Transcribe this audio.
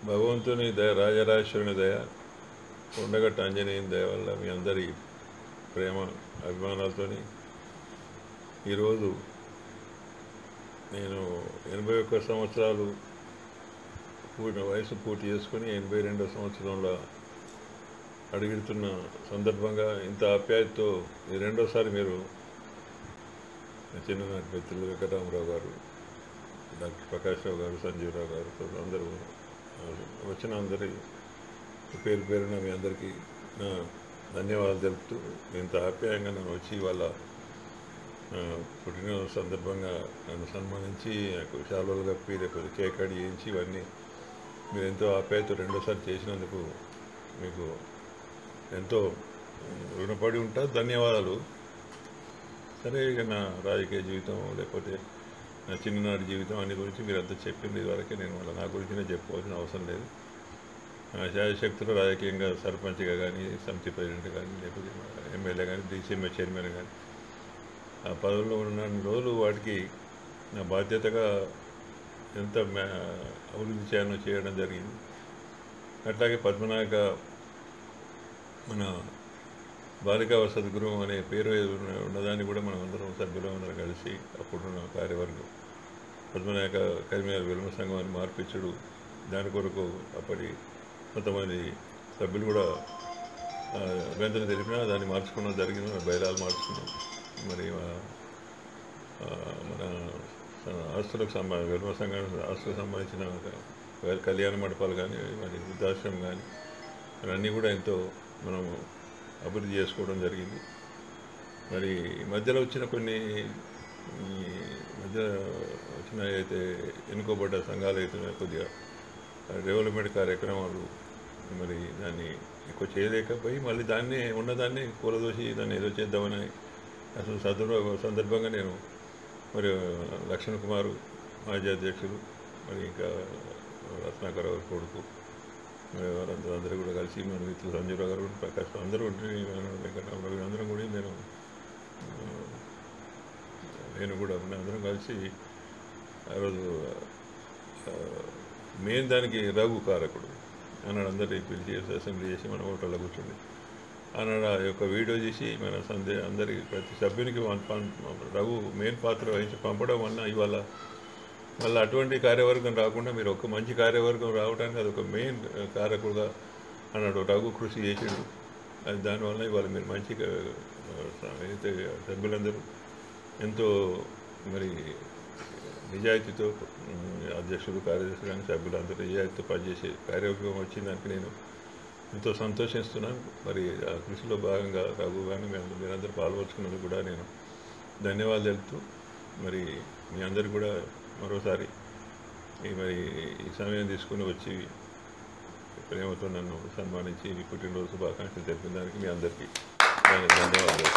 భగవంతుని దయ, రాజరాజేశ్వరుని దయ, కొండగట్టు ఆంజనేయుని దయ వల్ల మీ అందరి ప్రేమ అభిమానాలతో ఈరోజు నేను 81 సంవత్సరాలు వయసు పూర్తి చేసుకొని 82వ సంవత్సరంలో అడుగుతున్న సందర్భంగా ఇంత ఆప్యాయతతో ఈ రెండోసారి మీరు చిన్ననాటి మిత్రులు వెంకటరామరావు గారు, డాక్టర్ ప్రకాష్ రావు గారు, సంజీవరావు గారు అందరూ వచ్చిన అందరి పేరు పేరున మీ అందరికీ నా ధన్యవాదాలు తెలుపుతూ ఇంత ఆప్యాయంగా నన్ను వచ్చి వాళ్ళ పుట్టినరోజు సందర్భంగా నన్ను సన్మానించి నాకు శాలువలు కప్పి లేకపోతే కేక్ కట్ చేయించి ఇవన్నీ మీరు ఎంతో ఆప్యాయత రెండోసారి చేసినందుకు మీకు ఎంతో రుణపడి ఉంటా. ధన్యవాదాలు. సరే, ఇక నా రాజకీయ జీవితం లేకపోతే నా చిన్ననాటి జీవితం అన్ని గురించి మీరు అంతా చెప్పింది వరకే నేను మళ్ళీ నా గురించినే చెప్పుకోవాల్సిన అవసరం లేదు. శాయశక్తులు రాజకీయంగా సర్పంచ్గా కానీ, సమితి ప్రెసిడెంట్ కానీ, లేకపోతే ఎమ్మెల్యే కానీ, డీసీఎంఏ చైర్మన్ కానీ ఆ పదవుల్లో ఉన్న రోజులు వాటికి నా బాధ్యతగా ఎంత అభివృద్ధి చేయడం జరిగింది. అట్లాగే పద్మనాయక మన బాలికా వసతి గృహం అనే పేరు ఉన్నదాన్ని కూడా మనం అందరం సభ్యులందరం కలిసి అప్పుడున్న కార్యవర్గం పద్మనాయక కరీంనగర్ విలువ సంఘం అని మార్పించుడు, దాని కొరకు అప్పటి కొంతమంది సభ్యులు కూడా అభ్యంతరం తెలిపినా దాన్ని మార్చుకోవడం జరిగింది. బయలాలు మార్చుకున్నాం. మరి మన ఆస్తులకు విలువ సంఘానికి ఆస్తులకు సంబంధించిన కళ్యాణ మండపాలు కానీ, మరి వృద్ధాశ్రమం కానీ అన్నీ కూడా ఎంతో మనం అభివృద్ధి చేసుకోవడం జరిగింది. మరి మధ్యలో వచ్చిన కొన్ని అయితే ఎన్నుకోబడ్డ సంఘాలు అయితే కొద్దిగా డెవలప్మెంట్ కార్యక్రమాలు మరి దాన్ని ఎక్కువ చేయలేకపోయి మళ్ళీ దాన్ని ఉన్నదాన్ని కూలదోసి దాన్ని ఏదో చేద్దామని అసలు సందర్భంగా నేను మరి లక్ష్మణ్ కుమారు మాజీ అధ్యక్షులు, మరి ఇంకా రత్నాకర్ గారు కొడుకు, అందరూ కూడా కలిసి మన మిత్రులు సంజీవరావు గారు, ప్రకాష్ అందరూ వెంకటరామరావు అందరం కూడా నేను కూడా అందరం కలిసి ఆ రోజు మెయిన్ దానికి రఘు కారకుడు అన్నాడు. అందరినీ పిలిచి అసెంబ్లీ చేసి మన హోటల్లో కూర్చుండి అన్నాడు ఆ యొక్క వీడియో చేసి మన అందరికి ప్రతి సభ్యునికి రఘు మెయిన్ పాత్ర వహించి పంపడం వల్ల ఇవాళ మళ్ళీ అటువంటి కార్యవర్గం రాకుండా మీరు ఒక మంచి కార్యవర్గం రావడానికి అది ఒక మెయిన్ కారకుడుగా అన్నాడు రఘు కృషి చేసిండు. అది దానివల్ల ఇవాళ మీరు మంచిగా అయితే సభ్యులందరూ ఎంతో మరి నిజాయితీతో అధ్యక్షులు, కార్యదర్శులు కానీ సభ్యులందరూ నిజాయితీతో పనిచేసే కార్యవర్గం వచ్చిందానికి నేను ఎంతో సంతోషిస్తున్నాను. మరి ఆ కృషిలో భాగంగా రఘు కానీ మీరందరూ పాల్గొంచుకున్నందుకు కూడా నేను ధన్యవాదాలు తెలుపుతూ మరి మీ అందరికీ కూడా మరోసారి మరి ఈ సమయం తీసుకుని వచ్చి ప్రేమతో నన్ను సన్మానించి మీ పుట్టినరోజు శుభాకాంక్షలు తెలిపిన దానికి మీ అందరికీ ధన్యవాదాలు.